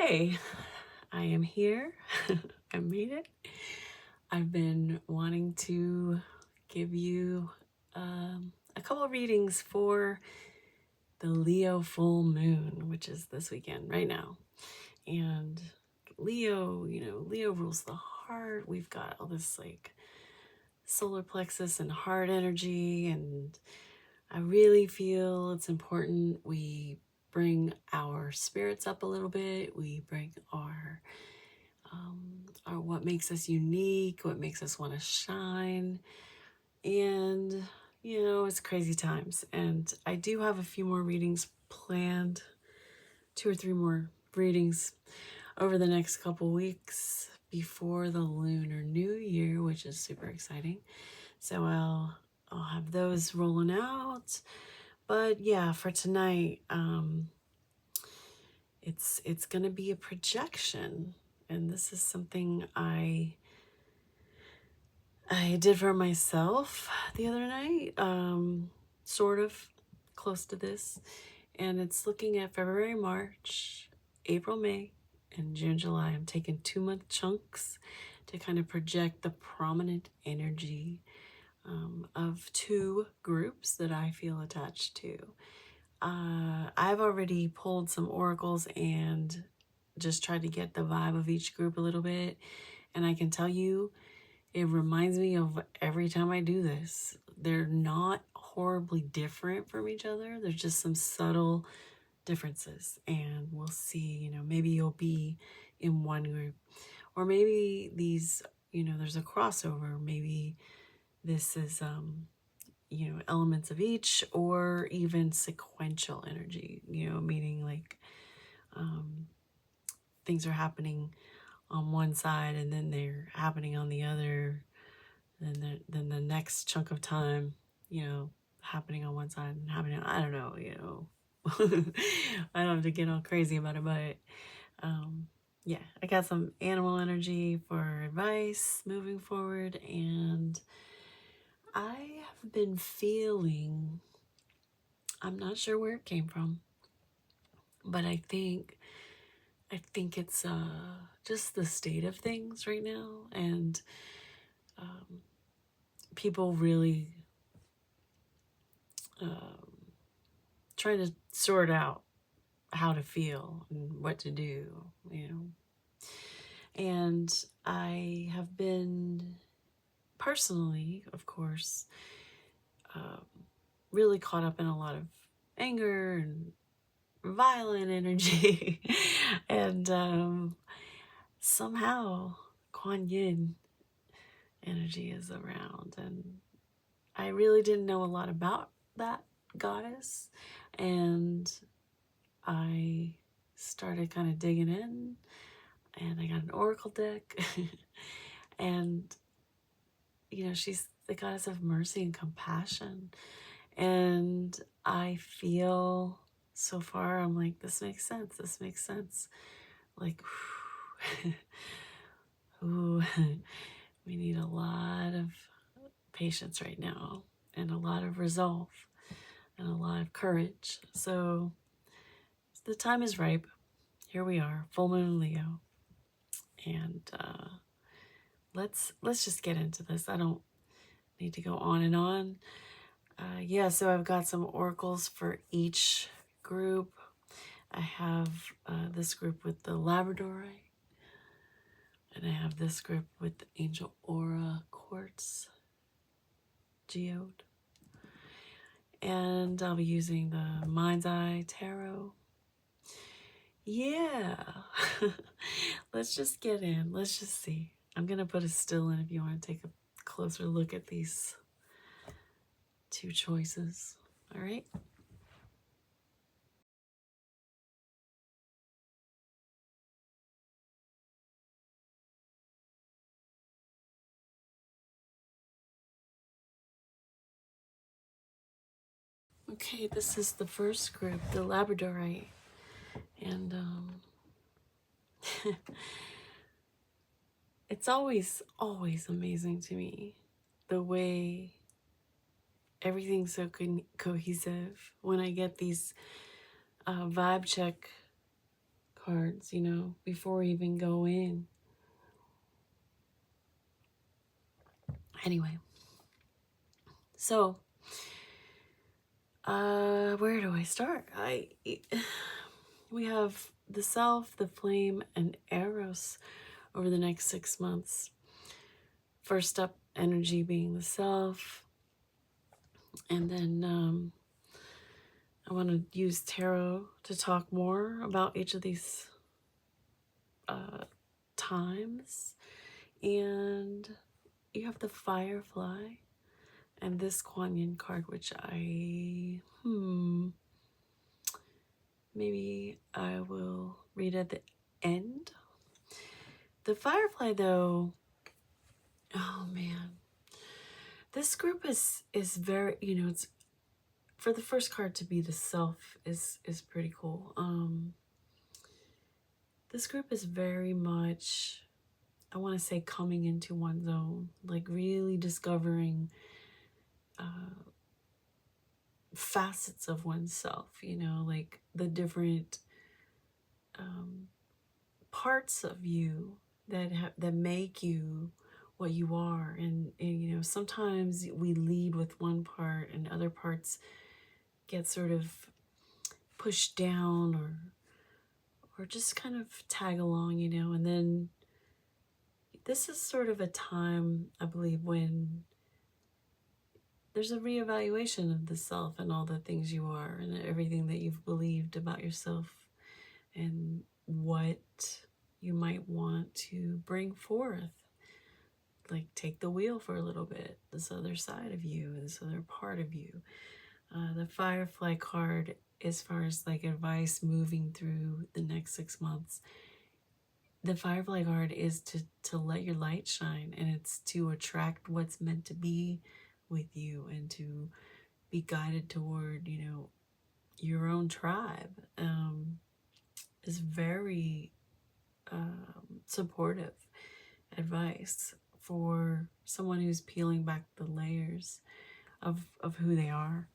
Okay, I am here. I made it. I've been wanting to give you a couple of readings for the Leo full moon, which is this weekend right now. And Leo, Leo rules the heart. We've got all this like solar plexus and heart energy, and I really feel it's important we bring our spirits up a little bit. We bring our what makes us unique, what makes us want to shine. And, it's crazy times. And I do have a few more readings planned, 2 or 3 more readings over the next couple weeks before the Lunar New Year, which is super exciting. So I'll have those rolling out. But yeah, for tonight, it's gonna be a projection, and this is something I did for myself the other night, sort of close to this, and it's looking at February, March, April, May, and June, July. I'm taking 2-month chunks to kind of project the prominent energy of 2 groups that I feel attached to. I've already pulled some oracles and just tried to get the vibe of each group a little bit, and I can tell you, it reminds me of every time I do this. They're not horribly different from each other. There's just some subtle differences, and we'll see, maybe you'll be in one group, or maybe these, there's a crossover. Maybe this is, elements of each, or even sequential energy, meaning like things are happening on one side and then they're happening on the other, then the next chunk of time, happening on one side and happening, I don't know, I don't have to get all crazy about it, but yeah, I got some animal energy for advice moving forward, and I have been feeling, I'm not sure where it came from, but I think it's just the state of things right now, and people really trying to sort out how to feel and what to do, And I have been personally, of course, really caught up in a lot of anger and violent energy. And somehow Kuan Yin energy is around, and I really didn't know a lot about that goddess, and I started kind of digging in, and I got an oracle deck. And she's the goddess of mercy and compassion, and I feel so far, I'm like, this makes sense, like ooh, we need a lot of patience right now, and a lot of resolve, and a lot of courage. So the time is ripe. Here we are, full moon Leo, and let's just get into this. I don't need to go on and on. Yeah, so I've got some oracles for each group. I have this group with the labradorite, and I have this group with the angel aura quartz geode, and I'll be using the mind's eye tarot. Yeah. Let's just get in. Let's just see. I'm gonna put a still in if you want to take a closer look at these 2 choices. All right. Okay, this is the first group, the labradorite, and it's always amazing to me the way everything's so cohesive when I get these vibe check cards, you know, before we even go in. Anyway, so where do I start? We have the Self, the Flame, and Eros over the next 6 months. First up, energy being the Self, and then I want to use tarot to talk more about each of these times. And you have the Firefly and this Kuan Yin card, which maybe I will read at the end. The Firefly, though, oh man, this group is very, you know, it's for the first card to be the Self is pretty cool. This group is very much, I want to say, coming into one's own, like really discovering facets of oneself, you know, like the different parts of you that make you what you are. And you know, sometimes we lead with one part and other parts get sort of pushed down or just kind of tag along, you know. And then this is sort of a time, I believe, when there's a reevaluation of the self and all the things you are and everything that you've believed about yourself and what you might want to bring forth. Like, take the wheel for a little bit, this other side of you, this other part of you. The Firefly card, as far as like advice moving through the next 6 months, the Firefly card is to let your light shine, and it's to attract what's meant to be with you and to be guided toward, you know, your own tribe. Is very supportive advice for someone who's peeling back the layers of who they are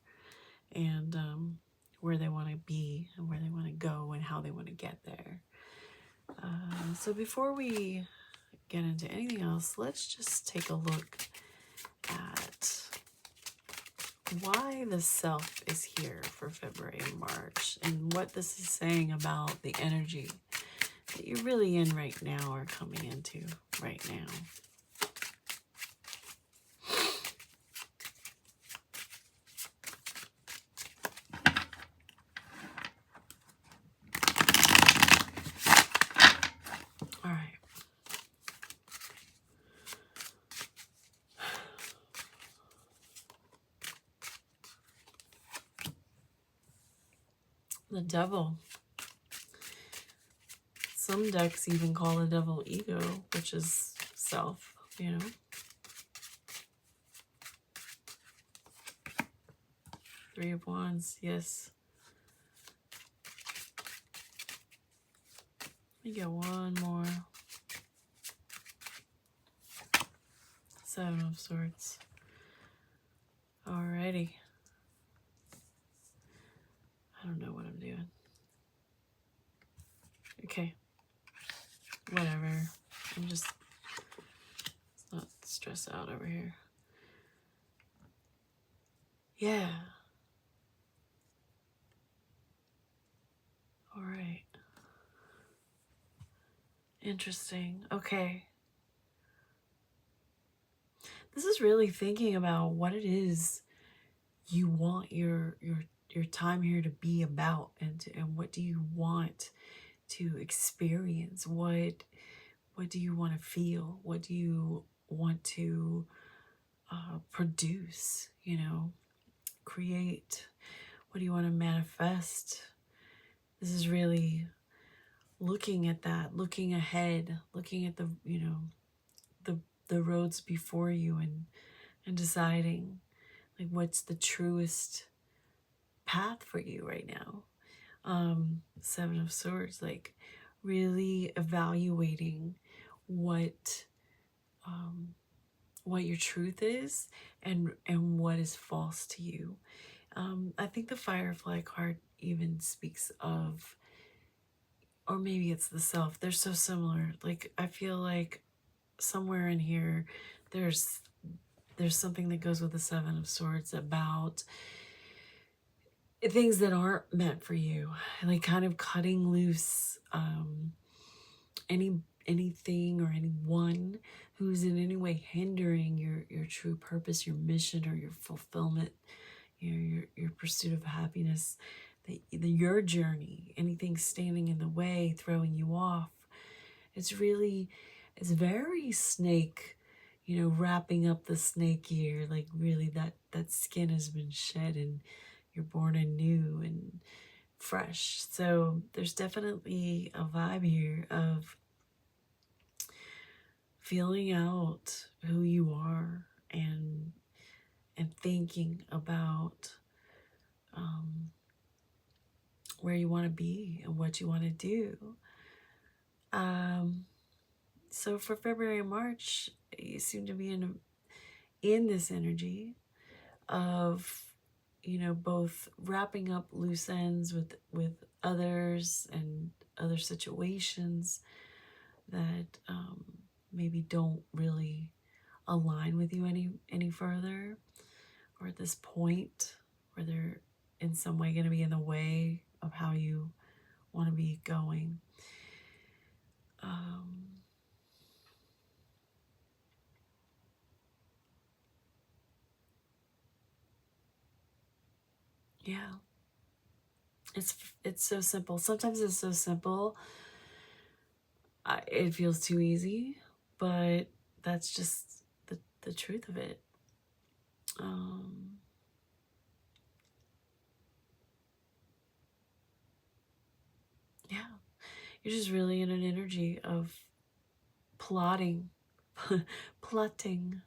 and where they want to be and where they want to go and how they want to get there. So before we get into anything else, let's just take a look at why the Self is here for February and March and what this is saying about the energy that you're really in right now or coming into right now. All right. The Devil. Some decks even call the Devil Ego, which is self, you know. Three of Wands, yes. Let me get one more. Seven of Swords. Alrighty. I don't know what I'm doing. Okay. Whatever. I'm just, let's not stress out over here. Yeah. All right. Interesting. Okay. This is really thinking about what it is you want your time here to be about, and what do you want to experience? What do you want to feel? What do you want to produce? You know, create. What do you want to manifest? This is really looking at that, looking ahead, looking at the, you know, the roads before you and deciding like what's the truest path for you right now. Seven of Swords, like really evaluating what your truth is and what is false to you. I think the Firefly card even speaks of or maybe it's the self. They're so similar. Like, I feel like somewhere in here there's something that goes with the Seven of Swords about things that aren't meant for you, like kind of cutting loose anything or anyone who's in any way hindering your true purpose, your mission, or your fulfillment, your pursuit of happiness, your journey. Anything standing in the way, throwing you off. It's very snake, wrapping up the snake ear. Like, really, that skin has been shed and you're born anew and fresh. So there's definitely a vibe here of feeling out who you are and thinking about where you want to be and what you want to do. So for February and March, you seem to be in this energy of, both wrapping up loose ends with others and other situations that maybe don't really align with you any further, or at this point where they're in some way going to be in the way of how you want to be going. Yeah, it's so simple. Sometimes it's so simple, it feels too easy, but that's just the truth of it. Yeah, you're just really in an energy of plotting, plotting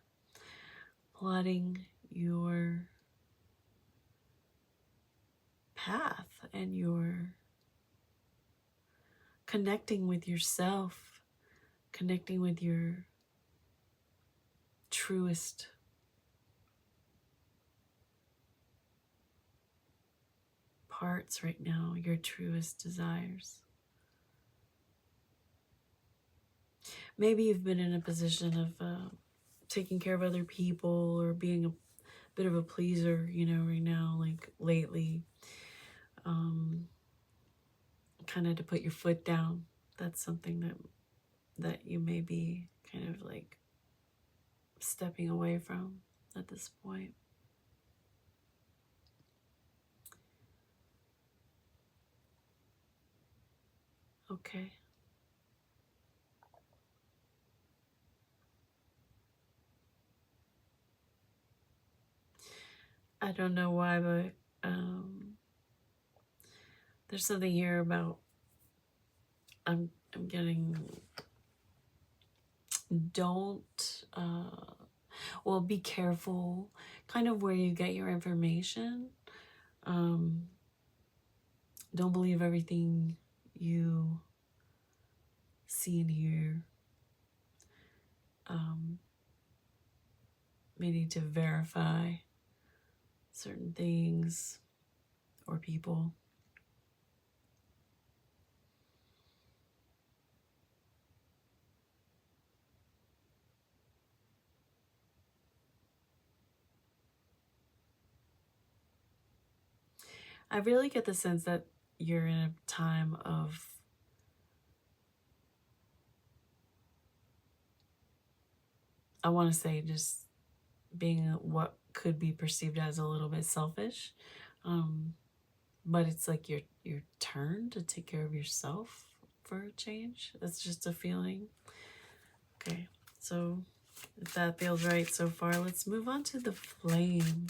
your path, and your connecting with yourself, connecting with your truest parts right now, your truest desires. Maybe you've been in a position of taking care of other people or being a bit of a pleaser, right now, like lately. Kind of to put your foot down. That's something that you may be kind of like stepping away from at this point. Okay. I don't know why, but there's something here about I'm getting don't well, be careful kind of where you get your information. Don't believe everything you see and hear. May need to verify certain things or people. I really get the sense that you're in a time of I want to say just being what could be perceived as a little bit selfish. But it's like your turn to take care of yourself for a change. That's just a feeling. Okay, so if that feels right so far, let's move on to the flame.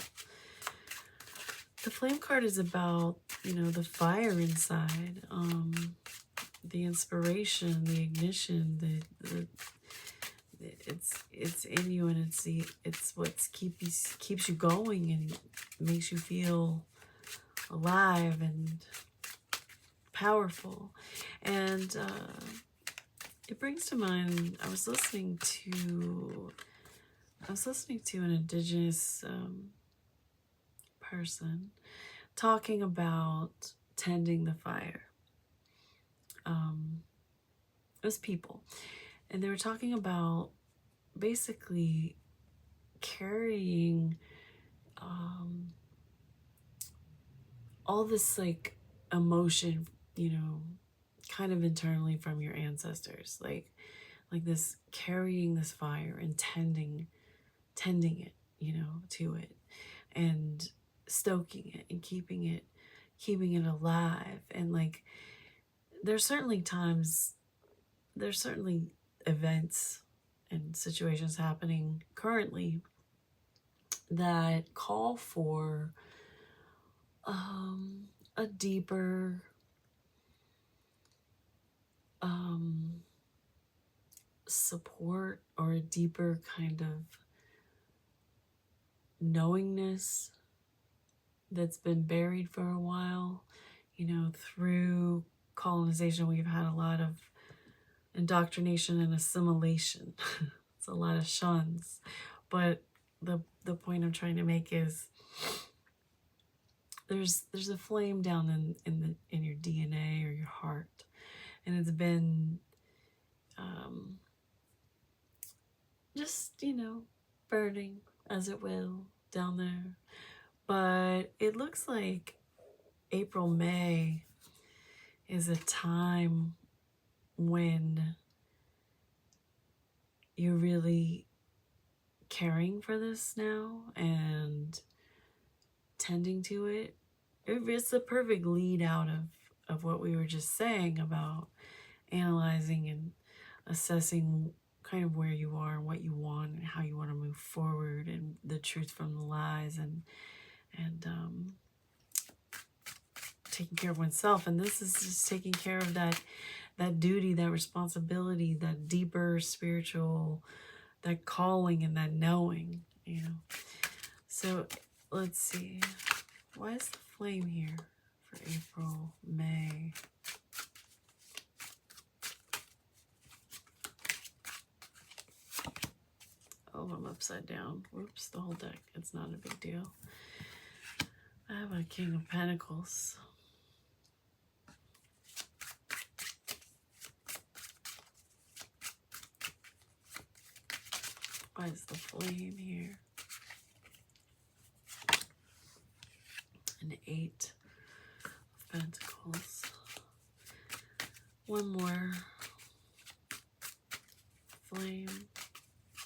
The flame card is about, the fire inside, the inspiration, the ignition, it's in you, and it's what keeps you going and makes you feel alive and powerful. And it brings to mind, I was listening to an indigenous person talking about tending the fire. it was people, and they were talking about basically carrying all this like emotion, you know, kind of internally from your ancestors, like this, carrying this fire and tending it, you know, to it, and stoking it and keeping it alive. And like there's certainly times, there's certainly events and situations happening currently that call for a deeper support, or a deeper kind of knowingness that's been buried for a while. You know, through colonization, we've had a lot of indoctrination and assimilation. It's a lot of shuns. But the point I'm trying to make is there's a flame down in your DNA or your heart, and it's been just, you know, burning as it will down there. But it looks like April, May is a time when you're really caring for this now and tending to it. It's the perfect lead out of what we were just saying about analyzing and assessing kind of where you are and what you want and how you want to move forward, and the truth from the lies, and taking care of oneself. And this is just taking care of that duty, that responsibility, that deeper spiritual, that calling and that knowing, you know. So let's see, why is the flame here for April, May? Oh, I'm upside down. Whoops, the whole deck. It's not a big deal. I have a King of Pentacles. Why is the flame here? An 8 of Pentacles. One more flame.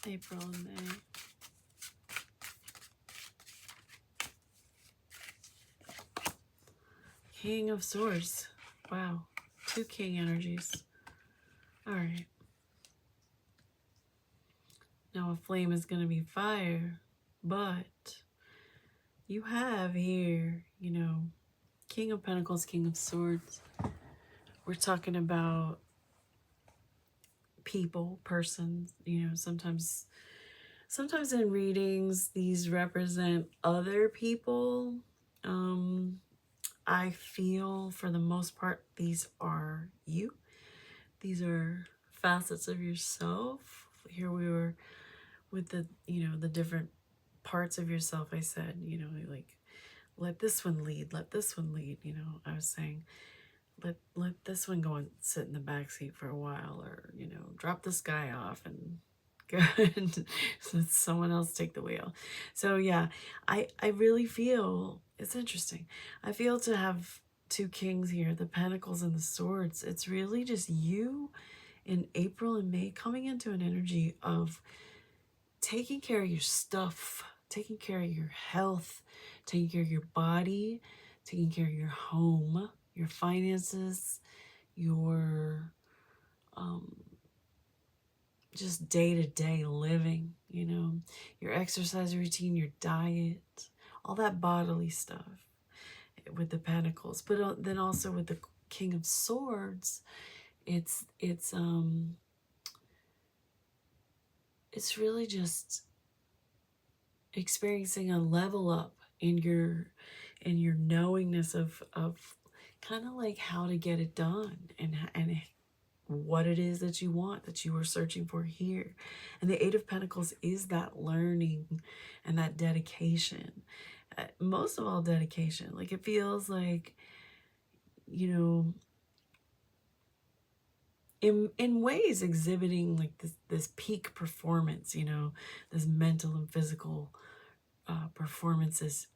April and May. King of Swords. Wow. 2 king energies. Alright. Now a flame is going to be fire, but you have here, you know, King of Pentacles, King of Swords. We're talking about people, persons, you know, sometimes in readings, these represent other people. I feel for the most part, these are you. These are facets of yourself. Here we were with the, you know, the different parts of yourself. I said, you know, like, let this one lead, let this one lead. You know, I was saying, let this one go and sit in the back seat for a while, or, you know, drop this guy off and go and let someone else take the wheel. So yeah, I really feel, it's interesting. I feel to have 2 kings here, the Pentacles and the Swords. It's really just you in April and May coming into an energy of taking care of your stuff, taking care of your health, taking care of your body, taking care of your home, your finances, your just day-to-day living, you know, your exercise routine, your diet, all that bodily stuff with the Pentacles. But then also with the King of Swords, it's really just experiencing a level up in your knowingness of kind of like how to get it done, and what it is that you want, that you were searching for here. And the 8 of Pentacles is that learning and that dedication. Most of all, dedication. Like, it feels like, you know, in ways exhibiting like this peak performance, this mental and physical performance is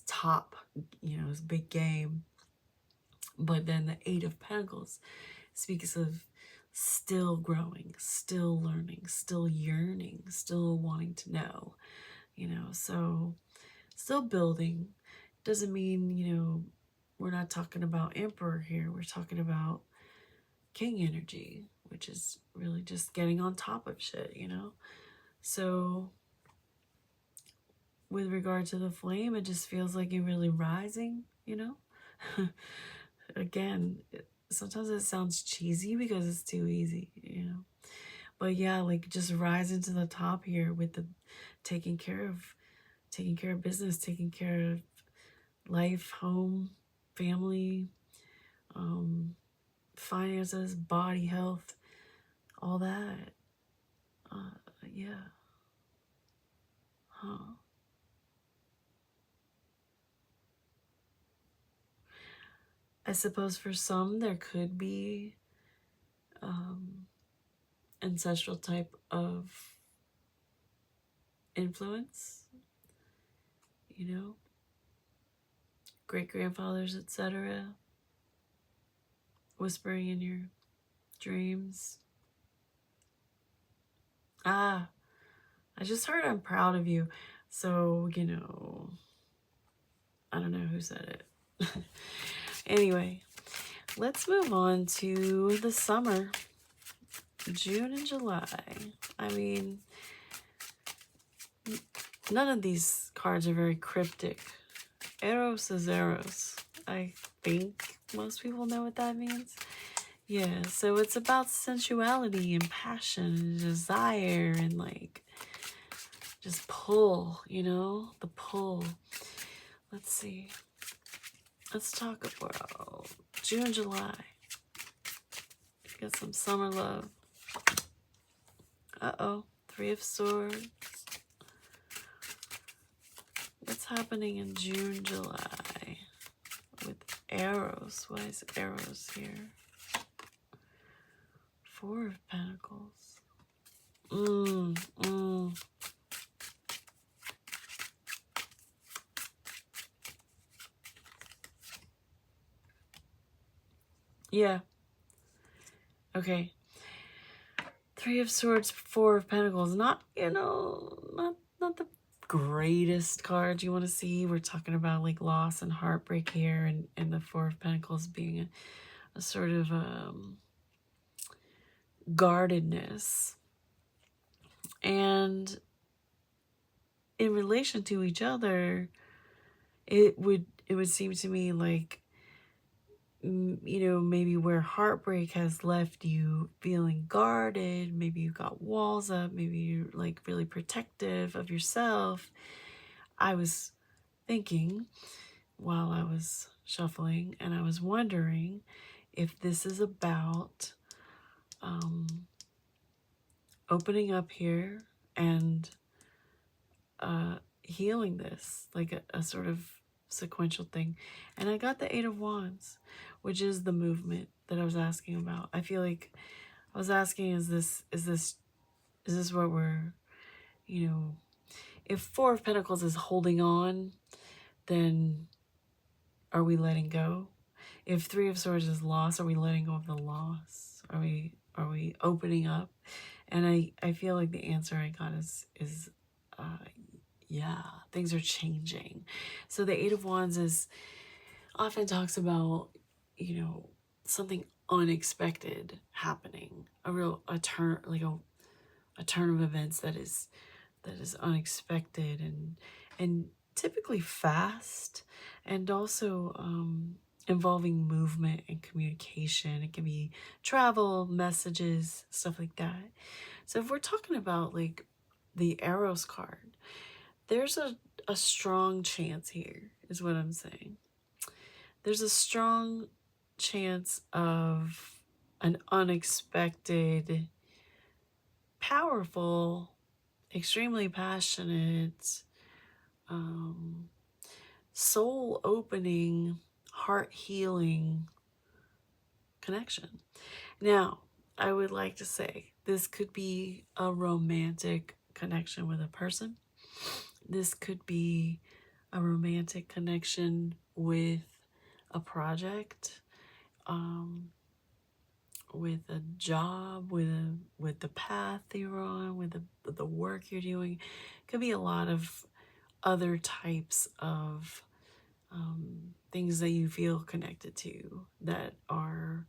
top, is big game. But then the Eight of Pentacles speaks of still growing, still learning, still yearning, still wanting to know, so still building. Doesn't mean, we're not talking about Emperor here. We're talking about King energy, which is really just getting on top of shit, So with regard to the flame, it just feels like you're really rising, Again, sometimes it sounds cheesy because it's too easy, But yeah, like just rising to the top here with the taking care of business, taking care of life, home, family, finances, body health, all that. Yeah. Huh. I suppose for some there could be ancestral type of influence, great grandfathers, etc., whispering in your dreams. I just heard I'm proud of you. So, I don't know who said it. Anyway, let's move on to the summer, June and July. I mean, none of these cards are very cryptic. Eros is Eros. I think most people know what that means. Yeah, so it's about sensuality and passion and desire and like just pull, the pull. Let's see. Let's talk about June, July. Get some summer love. Uh-oh. Three of Swords. What's happening in June, July with Eros? Why is Eros here? Four of Pentacles. Yeah. Okay. Three of Swords, Four of Pentacles. Not, not the greatest cards you want to see. We're talking about like loss and heartbreak here, and the Four of Pentacles being a sort of guardedness. And in relation to each other, it would seem to me like, maybe where heartbreak has left you feeling guarded, maybe you got walls up, maybe you're like really protective of yourself. I was thinking while I was shuffling, and I was wondering if this is about opening up here and healing this, like a sort of sequential thing. And I got the Eight of Wands, which is the movement that I was asking about. I feel like I was asking, is this what we're, if Four of Pentacles is holding on, then are we letting go? If Three of Swords is loss, are we letting go of the loss? Are we opening up? And I feel like the answer I got is yeah, things are changing. So the Eight of Wands is often talks about, something unexpected happening, a turn, like a turn of events that is unexpected and typically fast, and also involving movement and communication. It can be travel, messages, stuff like that. So if we're talking about like the Eros card, there's a strong chance here, is what I'm saying. There's a strong chance of an unexpected, powerful, extremely passionate, soul opening, heart healing connection. Now, I would like to say this could be a romantic connection with a person. This could be a romantic connection with a project, with a job, with the path you're on, with the work you're doing. It could be a lot of other types of things that you feel connected to that are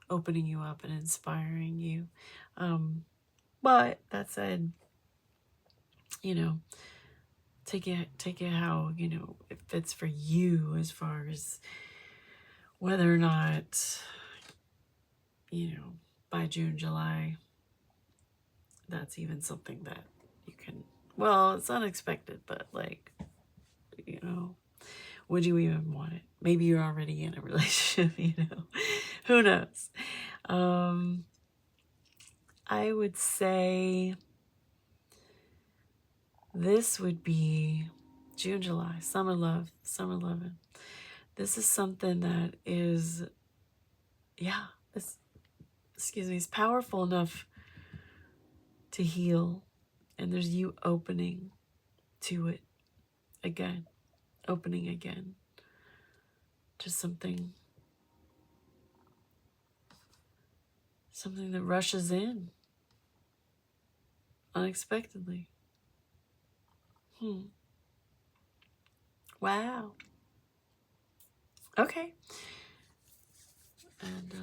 opening you up and inspiring you. But that said, you know, take it how, you know, it fits for you, as far as whether or not, you know, by June, July, that's even something that you can, well, it's unexpected, but like, you know, would you even want it? Maybe you're already in a relationship, you know, who knows? I would say this would be June, July, summer love, summer loving. This is something that is, yeah, it's powerful enough to heal. And there's you opening to it again, opening again to something that rushes in unexpectedly. Wow. Okay. And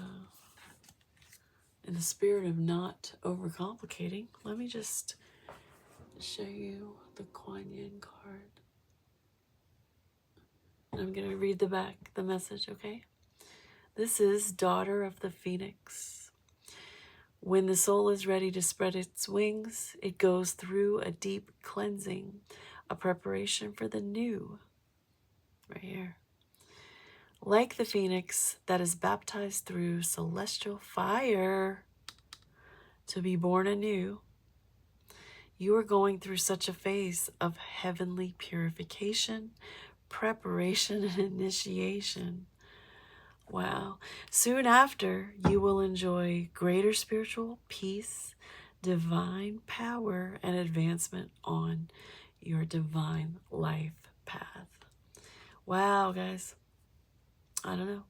in the spirit of not overcomplicating, let me just show you the Kuan Yin card. And I'm going to read the back, the message, okay? This is Daughter of the Phoenix. When the soul is ready to spread its wings, it goes through a deep cleansing, a preparation for the new. Right here. Like the phoenix that is baptized through celestial fire to be born anew, you are going through such a phase of heavenly purification, preparation, and initiation. Wow. Soon after, you will enjoy greater spiritual peace, divine power, and advancement on your divine life path. Wow, guys. I don't know. You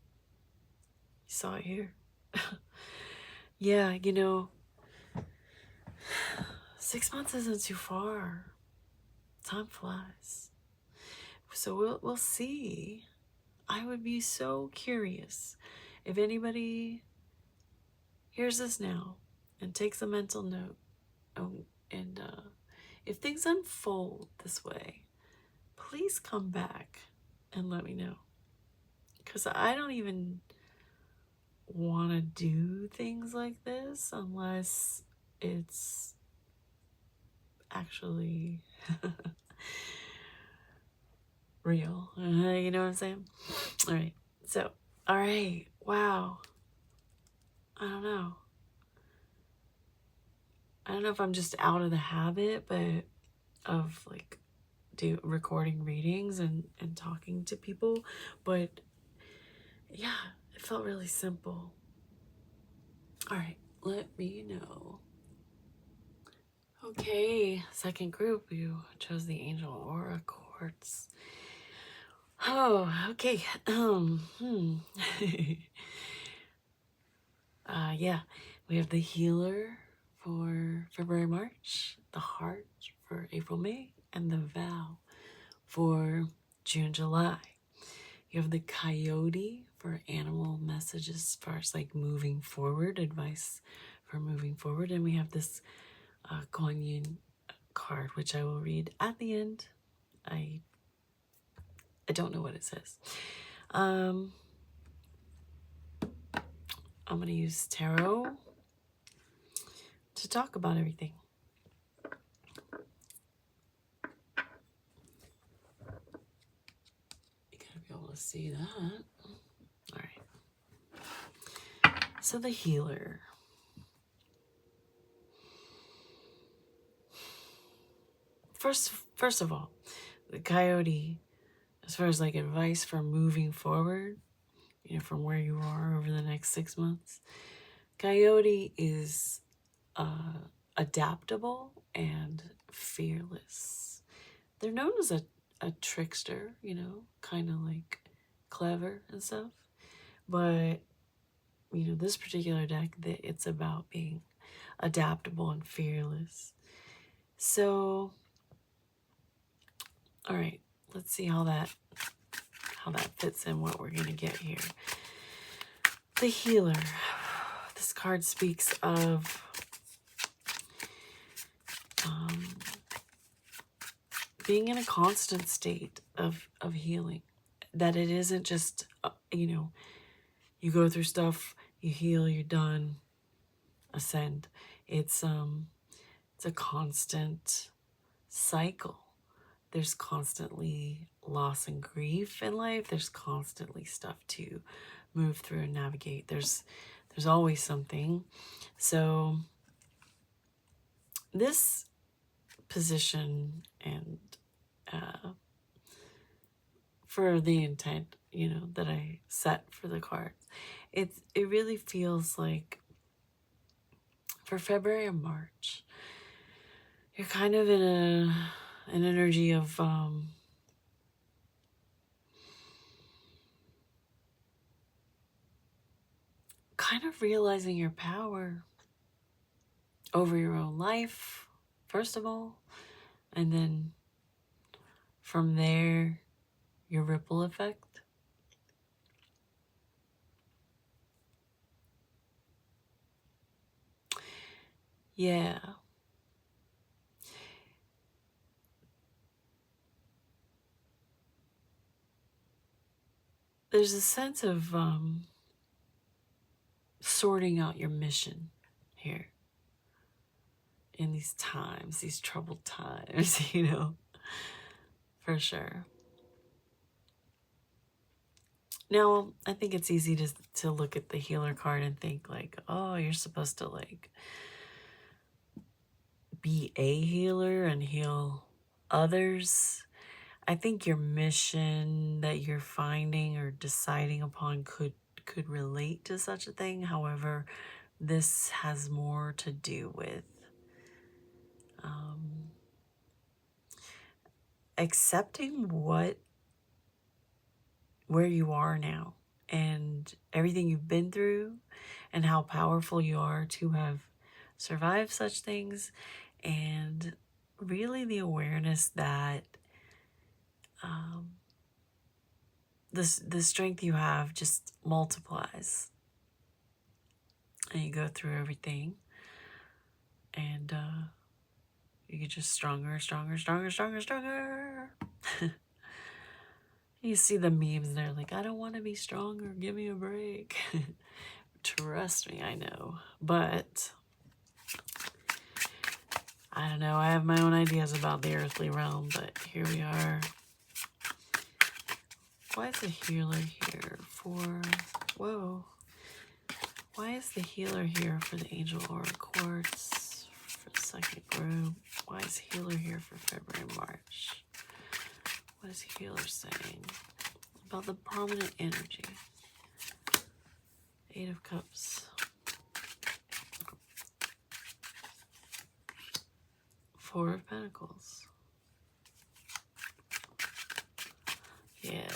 saw it here. Yeah, you know, 6 months isn't too far. Time flies. So we'll see. I would be so curious if anybody hears this now and takes a mental note. And if things unfold this way, please come back and let me know. Because I don't even want to do things like this unless it's actually real. You know what I'm saying? All right. So, all right. Wow. I don't know. I don't know if I'm just out of the habit, but of like recording readings and talking to people. But yeah, it felt really simple. All right. Let me know. Okay. Second group, you chose the Angel Aura Quartz. Oh, okay. Yeah, we have the Healer for February, March, the Heart for April, May, and the Vow for June, July. You have the Coyote for animal messages as far as like moving forward, advice for moving forward. And we have this Kuan Yin card, which I will read at the end. I don't know what it says. I'm going to use tarot to talk about everything. You gotta be able to see that. All right. So the Healer. First of all, the Coyote, as far as like advice for moving forward, you know, from where you are over the next 6 months, Coyote is adaptable and fearless. They're known as a trickster, you know, kind of like clever and stuff. But, you know, this particular deck, it's about being adaptable and fearless. So, all right, let's see how that fits in what we're gonna get here. The Healer. This card speaks of being in a constant state of healing. That it isn't just, you know, you go through stuff, you heal, you're done, ascend. It's a constant cycle. There's constantly loss and grief in life. There's constantly stuff to move through and navigate. There's always something. So this position and for the intent, you know, that I set for the cards, it really feels like for February and March, you're kind of in an energy of kind of realizing your power over your own life, first of all, and then from there, your ripple effect. Yeah. There's a sense of sorting out your mission here in these times, these troubled times, you know, for sure. Now, I think it's easy to look at the Healer card and think like, oh, you're supposed to like be a healer and heal others. I think your mission that you're finding or deciding upon could relate to such a thing. However, this has more to do with accepting where you are now and everything you've been through and how powerful you are to have survived such things, and really the awareness that the strength you have just multiplies and you go through everything and you get just stronger, stronger, stronger, stronger, stronger. You see the memes, they're like, I don't want to be stronger, give me a break. Trust me, I know. But I don't know, I have my own ideas about the earthly realm, but here we are. Why is the Healer here for, whoa. Why is the Healer here for the Angel Aura Quartz for the second group? Why is Healer here for February and March? What is Healer saying about the prominent energy? Eight of Cups. Four of Pentacles. Yeah.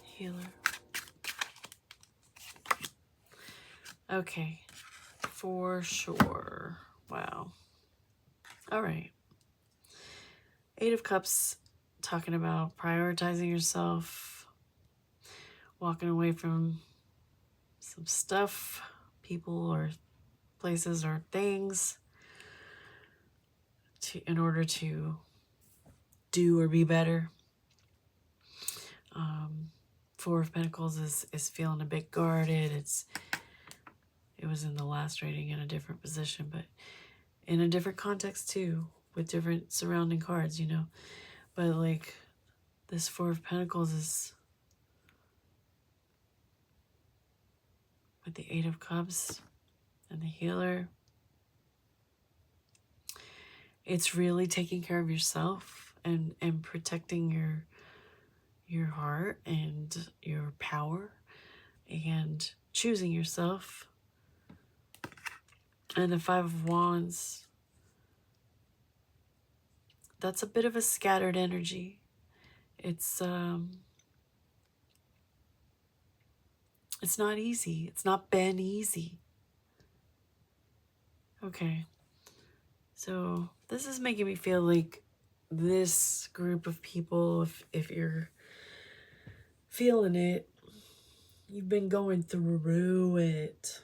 Healer. Okay. For sure. Wow. All right. Eight of Cups, talking about prioritizing yourself, walking away from some stuff, people or places or things in order to do or be better. Four of Pentacles is feeling a bit guarded. It was in the last reading in a different position, but in a different context too, with different surrounding cards, you know. But like this Four of Pentacles is with the Eight of Cups and the Healer. It's really taking care of yourself and protecting your heart and your power and choosing yourself. And the Five of Wands, that's a bit of a scattered energy. It's not easy. It's not been easy. Okay. So this is making me feel like this group of people, if you're feeling it, you've been going through it,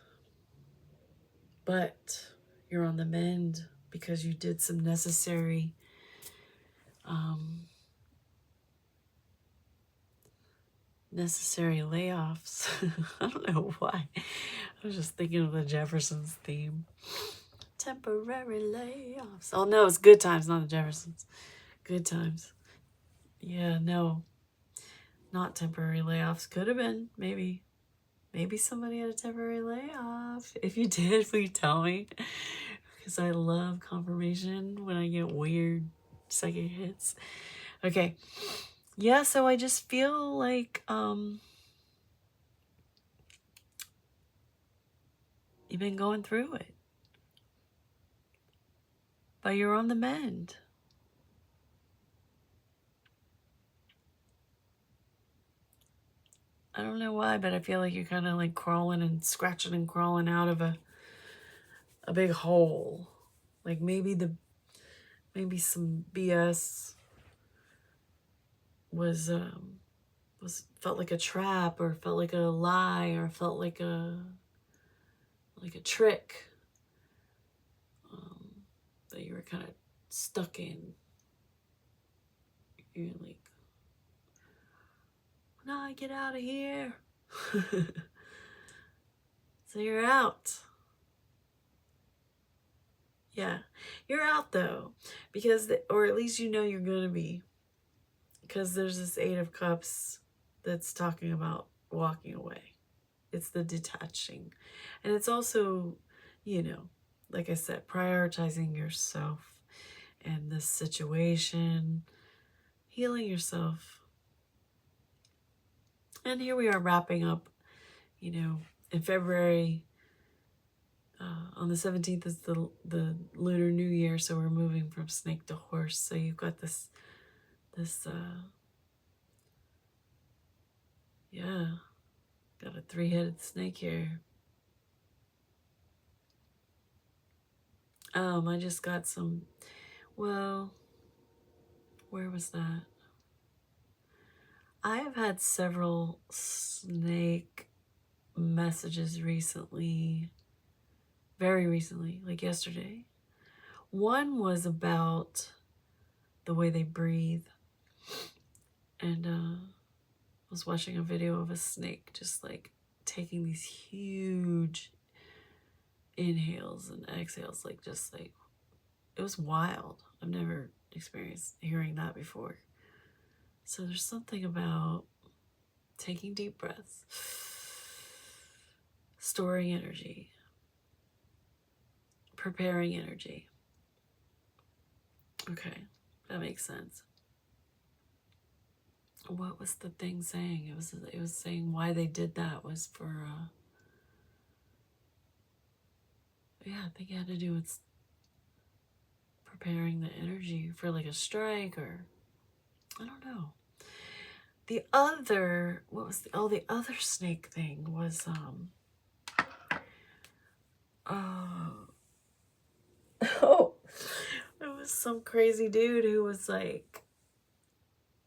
but you're on the mend because you did some necessary layoffs. I don't know why. I was just thinking of the Jeffersons theme. Temporary layoffs. Oh no, it's Good Times, not the Jeffersons. Good Times. Yeah, no. Not temporary layoffs. Could have been, maybe. Maybe somebody had a temporary layoff. If you did, please tell me. Because I love confirmation when I get weird psychic hits. Okay. Yeah, so I just feel like you've been going through it. But you're on the mend. I don't know why, but I feel like you're kind of like crawling and scratching and crawling out of a big hole. Like maybe some BS was felt like a trap, or felt like a lie, or felt like a trick that you were kind of stuck in. You're like, when I get out of here. So you're out. Yeah, you're out though, because or at least you know you're gonna be, because there's this Eight of Cups that's talking about walking away. It's the detaching, and it's also, you know, like I said, prioritizing yourself and this situation, healing yourself. And here we are wrapping up, you know, in February. On the 17th is the Lunar New Year, so we're moving from snake to horse. So you've got this yeah, got a three-headed snake here. I just got some, well, where was that? I have had several snake messages recently, very recently, like yesterday. One was about the way they breathe, and I was watching a video of a snake just like taking these huge inhales and exhales, like just like, it was wild. I've never experienced hearing that before. So there's something about taking deep breaths, storing energy, preparing energy. Okay, that makes sense. What was the thing saying? It was saying why they did that was for yeah, I think it had to do with preparing the energy for like a strike, or I don't know. The other, what was the other snake thing was oh, it was some crazy dude who was like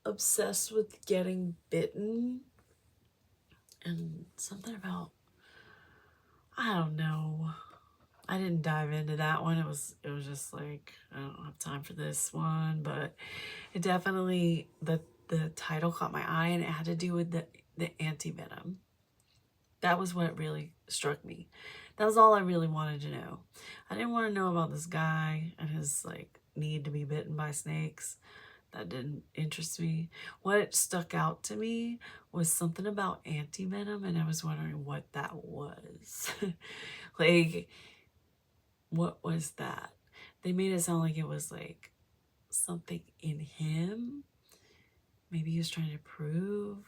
obsessed with getting bitten, and something about, I don't know. I didn't dive into that one. It was just like, I don't have time for this one, but it definitely, the title caught my eye, and it had to do with the anti-venom. That was what really struck me. That was all I really wanted to know. I didn't want to know about this guy and his like need to be bitten by snakes. That didn't interest me. What stuck out to me was something about anti-venom, and I was wondering what that was. Like, what was that? They made it sound like it was like something in him. Maybe he was trying to prove.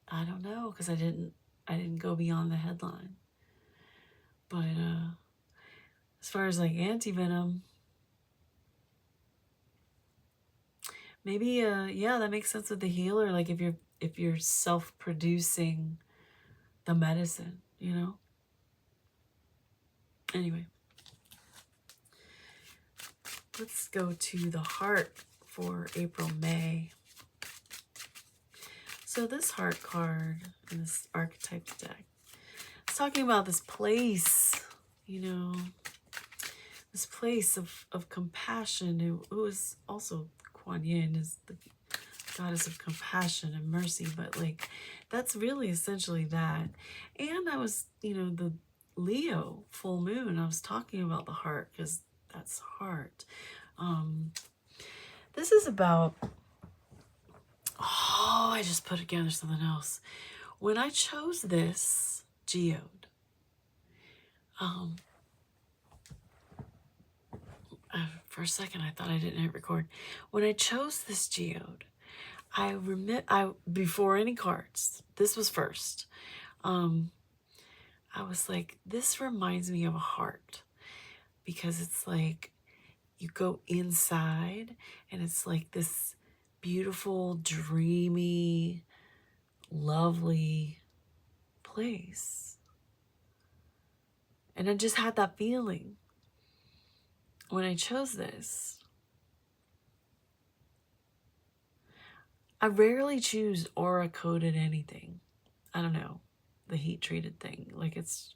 I don't know, because I didn't I didn't go beyond the headline. But as far as like anti-venom, maybe yeah, that makes sense with the healer. Like if you're self-producing the medicine, you know? Anyway, let's go to the heart for April, May. So this heart card in this archetype deck, it's talking about this place, you know, this place of compassion. Who is also Kuan Yin is the goddess of compassion and mercy, but like that's really essentially that. And I was, you know, the Leo full moon, I was talking about the heart because that's heart. This is about, oh, I just put together something else. When I chose this geode, for a second I thought I didn't hit record. When I chose this geode, I before any cards, this was first. I was like, this reminds me of a heart, because it's like you go inside and it's like this beautiful, dreamy, lovely place. And I just had that feeling when I chose this. I rarely choose aura coded anything. I don't know, the heat treated thing. Like it's,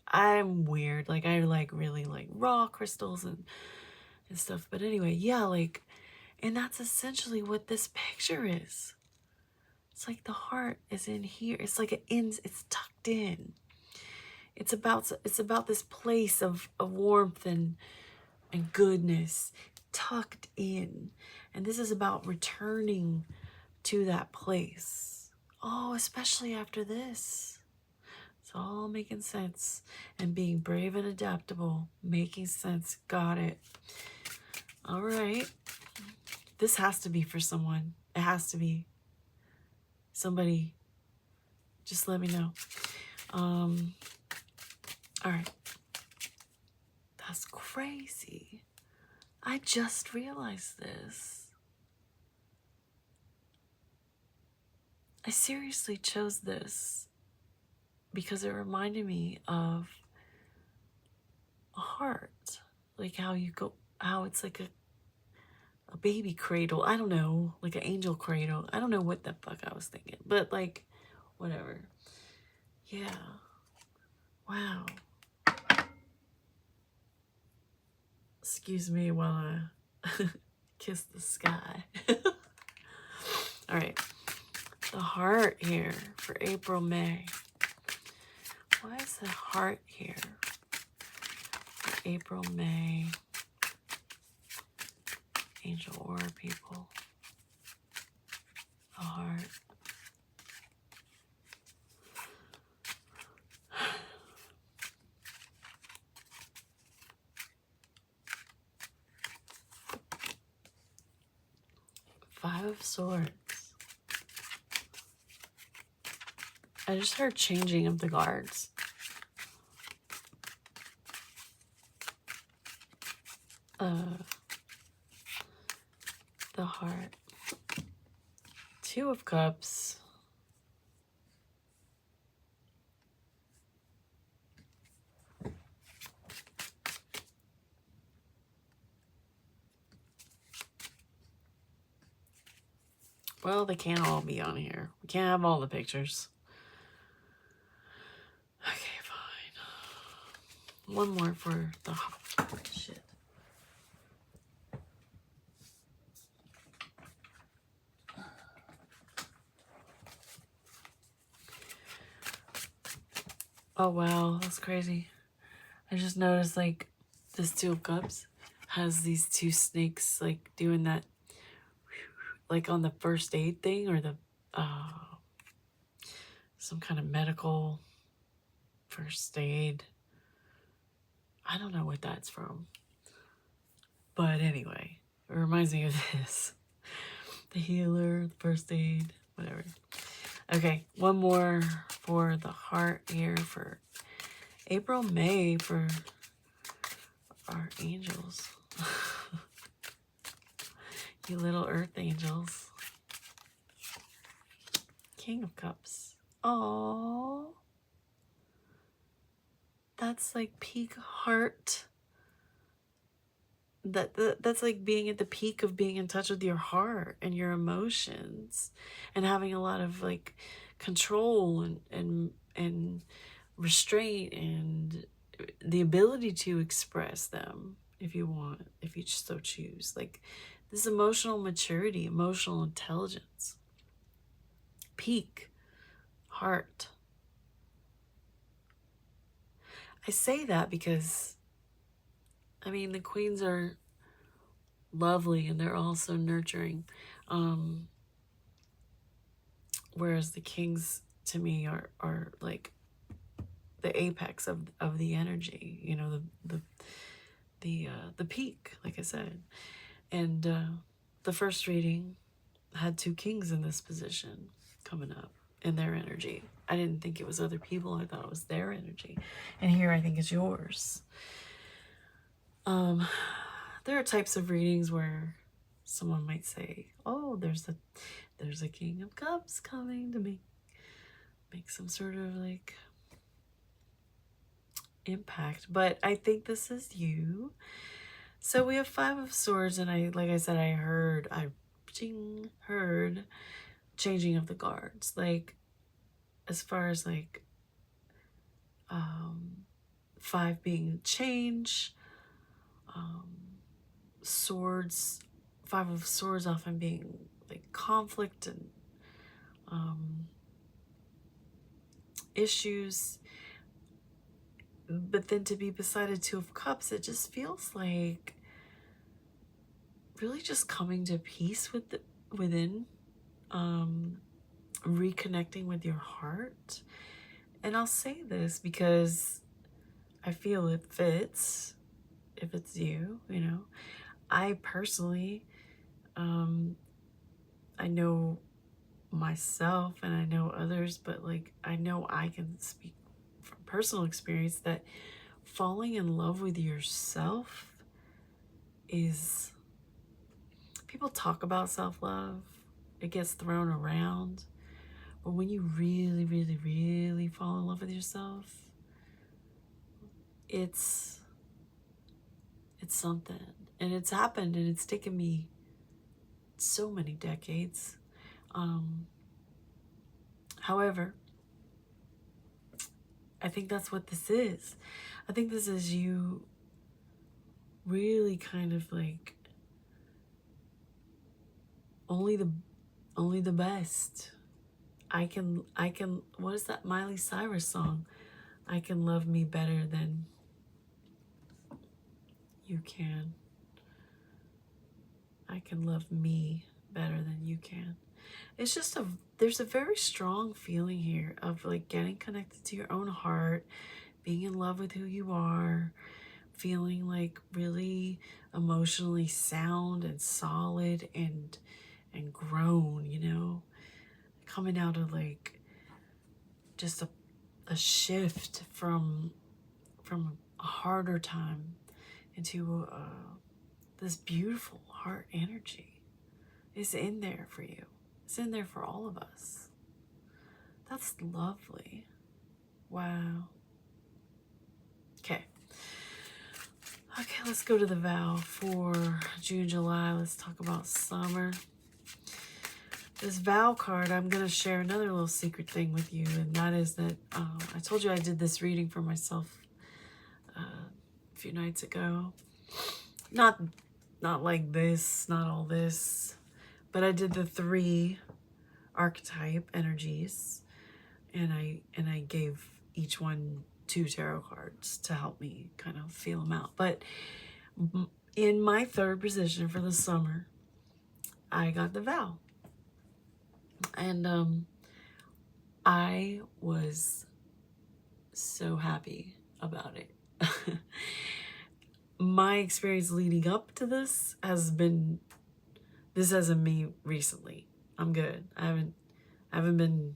I'm weird. Like I like really like raw crystals and stuff. But anyway, yeah, like, and that's essentially what this picture is. It's like the heart is in here. It's like it's tucked in. It's about this place of warmth and goodness tucked in. And this is about returning to that place. Oh, especially after this. It's all making sense. And being brave and adaptable. Making sense. Got it. All right. This has to be for someone. It has to be. Somebody, just let me know. All right. That's crazy. I just realized this. I seriously chose this because it reminded me of a heart. Like how you go, how it's like a baby cradle. I don't know, like an angel cradle. I don't know what the fuck I was thinking, but like, whatever. Yeah. Wow. Excuse me while I kiss the sky. All right. The heart here for April, May. Why is the heart here for April, May? Angel Aura people. The heart. Five of Swords. I just heard changing of the guards. The heart. Two of Cups. Well, they can't all be on here. We can't have all the pictures. Okay, fine. One more for the shit. Oh wow, that's crazy. I just noticed like this Two of Cups has these two snakes like doing that, like on the first aid thing, or the some kind of medical first aid. I don't know what that's from. But anyway, it reminds me of this. The healer, the first aid, whatever. Okay, one more for the heart here for April, May for our angels. You little earth angels. King of Cups. Oh, that's like peak heart. That's like being at the peak of being in touch with your heart and your emotions, and having a lot of like control and restraint and the ability to express them if you want, if you so choose. Like this emotional maturity, emotional intelligence, peak heart. I say that because, I mean, the queens are lovely and they're also nurturing. Whereas the kings to me are like the apex of the energy, you know, the peak, like I said. And the first reading had two kings in this position coming up in their energy. I didn't think it was other people. I thought it was their energy. And here I think it's yours. There are types of readings where someone might say, oh, there's a King of Cups coming to me. Make some sort of like impact. But I think this is you. So we have Five of Swords, and like I said, I heard changing of the guards. Like as far as like five being change, swords, Five of Swords often being like conflict and issues. But then to be beside a Two of Cups, it just feels like really just coming to peace within, reconnecting with your heart. And I'll say this because I feel it fits if it's you, you know. I personally, I know myself and I know others, but like I know I can speak from personal experience that falling in love with yourself is, people talk about self-love, it gets thrown around, but when you really, really, really fall in love with yourself, it's something. And it's happened, and it's taken me so many decades. However, I think that's what this is. I think this is you really kind of like only the best. I can, what is that Miley Cyrus song? I can love me better than you can. I can love me better than you can. It's just there's a very strong feeling here of like getting connected to your own heart, being in love with who you are, feeling like really emotionally sound and solid and grown, you know, coming out of like just a shift from a harder time into this beautiful heart energy is in there for you. It's in there for all of us. That's lovely. Wow. Okay. Okay, let's go to the vow for June, July. Let's talk about summer. This vow card, I'm going to share another little secret thing with you, and that is that I told you I did this reading for myself a few nights ago. Not like this, not all this, but I did the 3 archetype energies, and I gave each one 2 tarot cards to help me kind of feel them out. But in my 3rd position for the summer, I got the vow. And I was so happy about it. My experience leading up to this hasn't been me recently. I'm good. I haven't been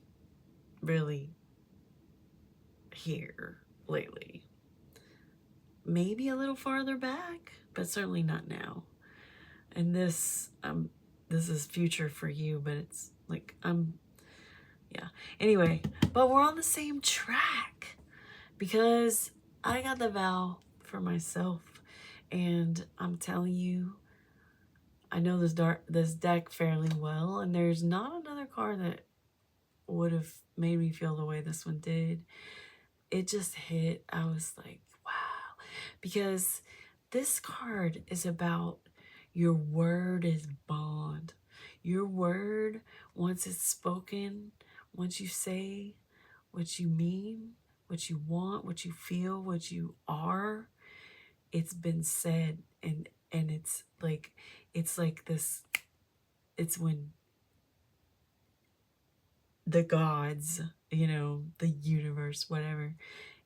really here lately. Maybe a little farther back, but certainly not now. And this is future for you, but it's like yeah. Anyway, but we're on the same track because I got the vow for myself, and I'm telling you, I know this deck fairly well, and there's not another card that would have made me feel the way this one did. It just hit. I was like, wow. Because this card is about your word is bond. Your word, once it's spoken, once you say what you mean, what you want, what you feel, what you are, it's been said. And it's like this, it's when the gods, you know, the universe, whatever,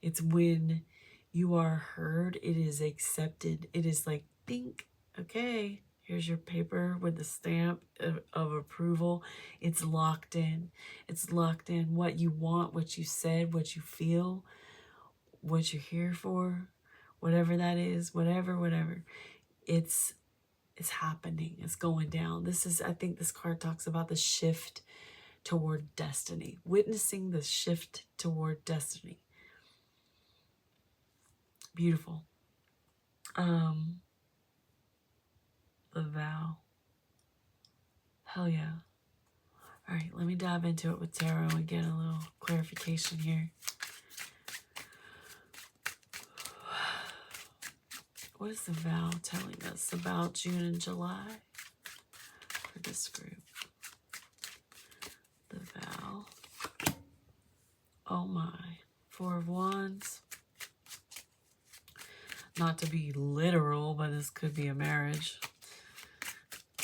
it's when you are heard, it is accepted. It is like, think, okay, here's your paper with the stamp of approval. It's locked in. It's locked in. What you want, what you said, what you feel, what you're here for, whatever that is, whatever. It's happening. It's going down. This is, I think this card talks about the shift toward destiny, witnessing the shift toward destiny. Beautiful. The vow. Hell yeah. All right, let me dive into it with tarot and get a little clarification here. What is the vow telling us about June and July for this group? The vow. Oh my. Four of Wands. Not to be literal, but this could be a marriage.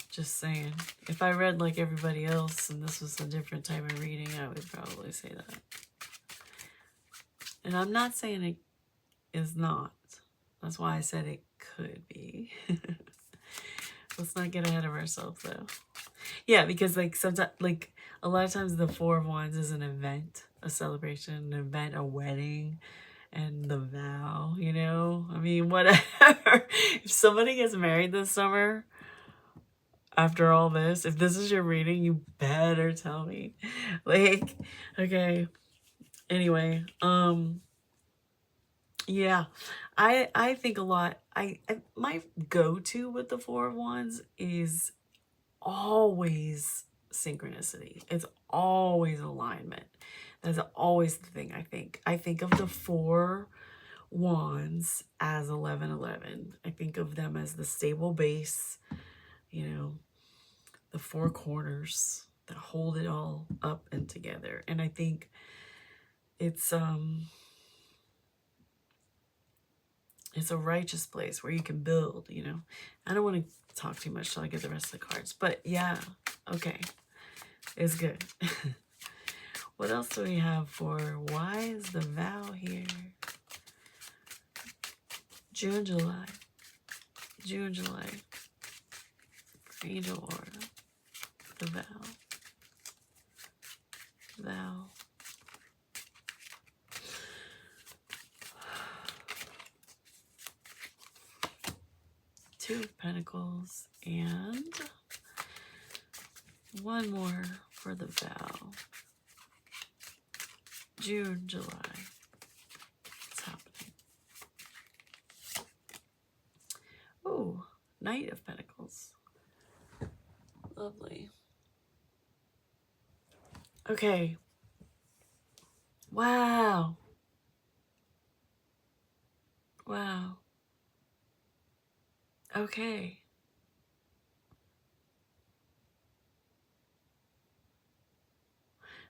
Just saying. If I read like everybody else and this was a different type of reading, I would probably say that. And I'm not saying it is not. That's why I said it could be. Let's not get ahead of ourselves though. Yeah, because like sometimes, like a lot of times the Four of Wands is an event, a celebration, an event, a wedding, and the vow, you know? I mean, whatever. If somebody gets married this summer, after all this, if this is your reading, you better tell me. Like, okay. Anyway, yeah. I think a lot. I my go-to with the Four of Wands is always synchronicity. It's always alignment. That's always the thing I think. I think of the Four Wands as 1111. I think of them as the stable base, you know, the four corners that hold it all up and together. And I think it's a righteous place where you can build, you know. I don't want to talk too much till I get the rest of the cards, but yeah, okay, it's good. What else do we have for why is the vow here? June, July. Angel aura. The vow. Two of Pentacles and one more for the vow. June, July. What's happening? Oh, Knight of Pentacles. Lovely. Okay. Wow. Wow. Okay.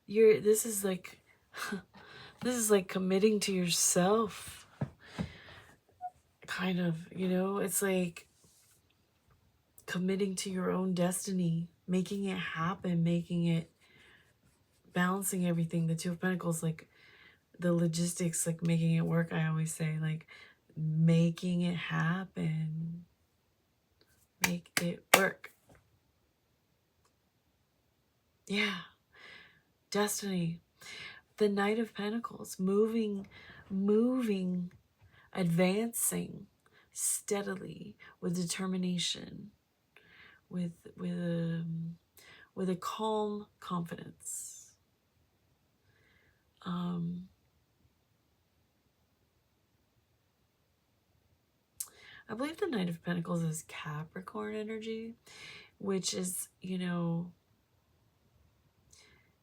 This is like committing to yourself. Kind of, you know, it's like committing to your own destiny, making it happen, balancing everything. The Two of Pentacles, like the logistics, like making it work. I always say, like, making it happen. Make it work. Yeah. Destiny. the Knight of Pentacles, moving, advancing steadily with determination, with a calm confidence. I believe the Knight of Pentacles is Capricorn energy, which is, you know,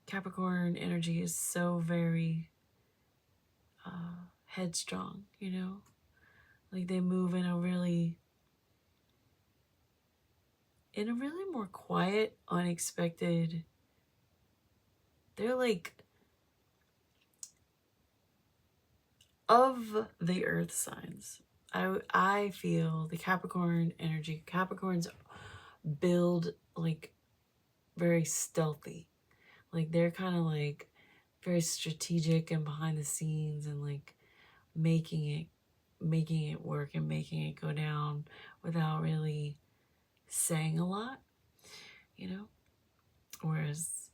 Capricorn energy is so very headstrong, you know, like they move in a really more quiet, unexpected. They're like of the earth signs. I feel the Capricorn energy. Capricorns build like very stealthy. Like they're kind of like very strategic and behind the scenes and like making it work and making it go down without really saying a lot, you know? Whereas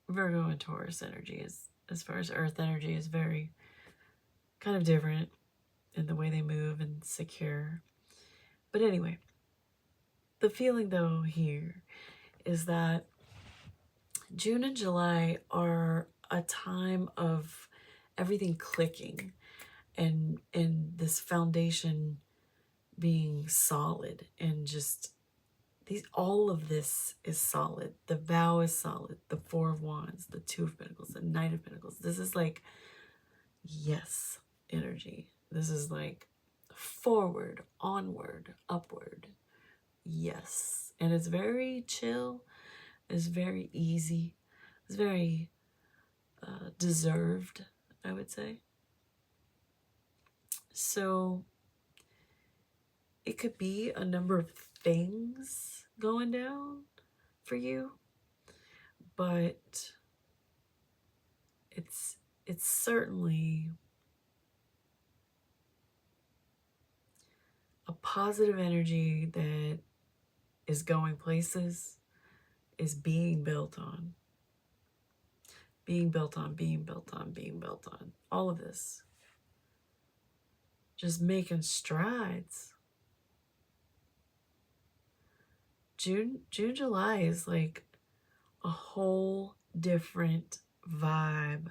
Virgo and Taurus energy is, as far as earth energy, is very kind of different in the way they move and secure. But anyway, the feeling though here is that June and July are a time of everything clicking and this foundation being solid, and just all of this is solid. The vow is solid. The Four of Wands, the Two of Pentacles, the Knight of Pentacles. This is like yes energy. This is like forward, onward, upward. Yes. And it's very chill. It's very easy. It's very deserved, I would say. So it could be a number of things going down for you, but it's certainly a positive energy that is going places, is being built on. Being built on, being built on, being built on. All of this. Just making strides. June, July is like a whole different vibe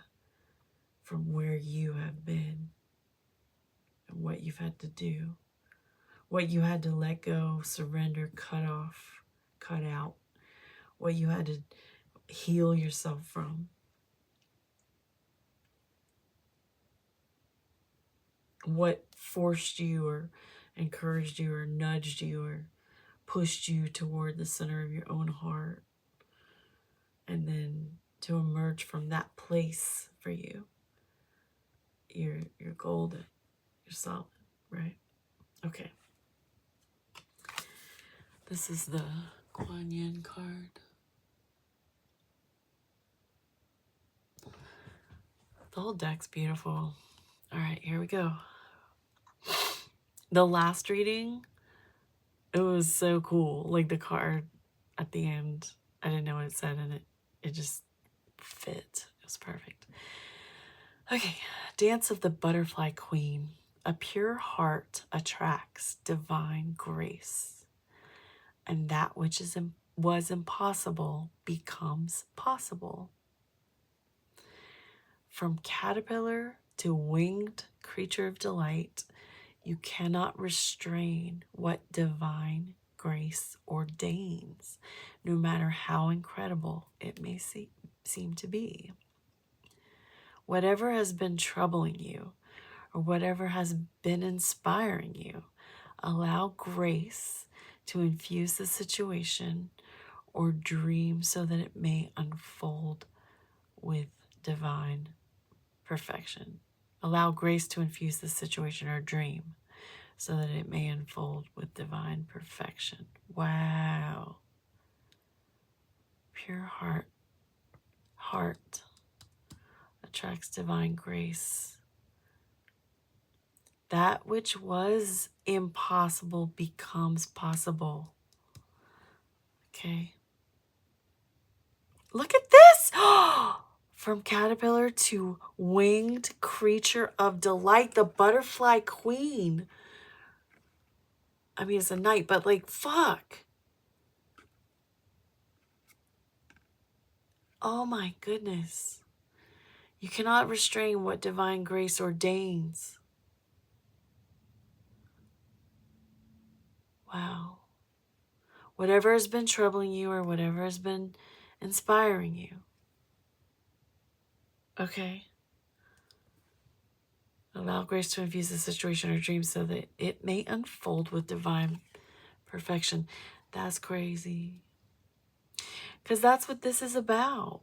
from where you have been and what you've had to do, what you had to let go, surrender, cut off, cut out, what you had to heal yourself from. What forced you or encouraged you or nudged you or pushed you toward the center of your own heart, and then to emerge from that place for you. You're golden. You're solid, right? Okay. This is the Kuan Yin card. The whole deck's beautiful. All right, here we go. The last reading, it was so cool. Like the card at the end, I didn't know what it said, and it just fit. It was perfect. Okay, Dance of the Butterfly Queen. A pure heart attracts divine grace, and that which was impossible becomes possible. From caterpillar to winged creature of delight, you cannot restrain what divine grace ordains, no matter how incredible it may seem to be. Whatever has been troubling you, or whatever has been inspiring you, allow grace to infuse the situation or dream so that it may unfold with divine perfection. Allow grace to infuse the situation or dream so that it may unfold with divine perfection. Wow. Pure heart attracts divine grace. That which was impossible becomes possible. Okay. Look at this. From caterpillar to winged creature of delight, the butterfly queen. I mean, it's a knight, but like, fuck. Oh my goodness. You cannot restrain what divine grace ordains. Wow. Whatever has been troubling you or whatever has been inspiring you. Okay. Allow grace to infuse the situation or dream so that it may unfold with divine perfection. That's crazy. Because that's what this is about.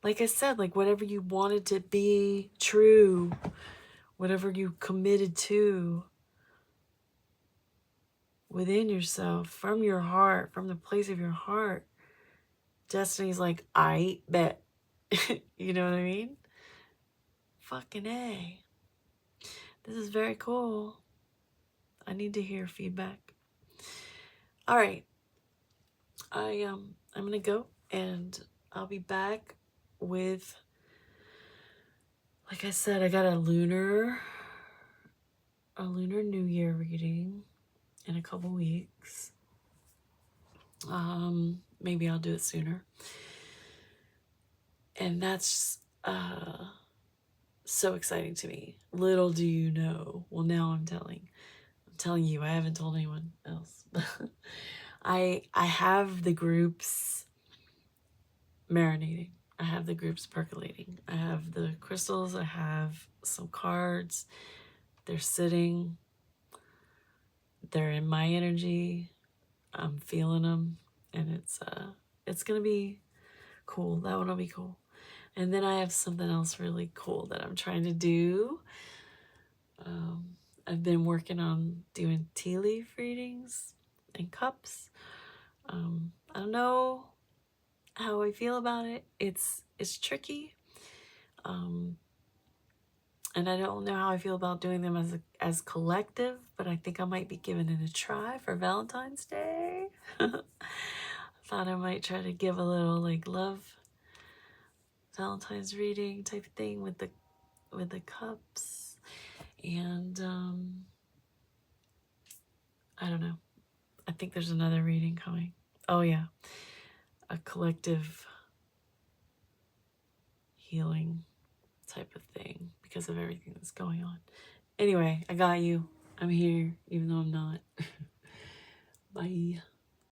Like I said, like whatever you wanted to be true, whatever you committed to within yourself, from your heart, from the place of your heart, Destiny's like, I bet. You know what I mean? Fucking A. This is very cool. I need to hear feedback. All right. I'm gonna go and I'll be back with, like I said, I got a lunar New Year reading in a couple weeks. Maybe I'll do it sooner. And that's so exciting to me. Little do you know. Well, now I'm telling you, I haven't told anyone else. I have the groups marinating. I have the groups percolating. I have the crystals. I have some cards. They're sitting. They're in my energy. I'm feeling them, and it's gonna be cool. That one will be cool. And then I have something else really cool that I'm trying to do. I've been working on doing tea leaf readings and cups. I don't know how I feel about it. It's tricky. And I don't know how I feel about doing them as collective, but I think I might be giving it a try for Valentine's Day. Thought I might try to give a little like love Valentine's reading type of thing with the cups. And I don't know. I think there's another reading coming. Oh yeah. A collective healing type of thing because of everything that's going on. Anyway, I got you. I'm here, even though I'm not. Bye.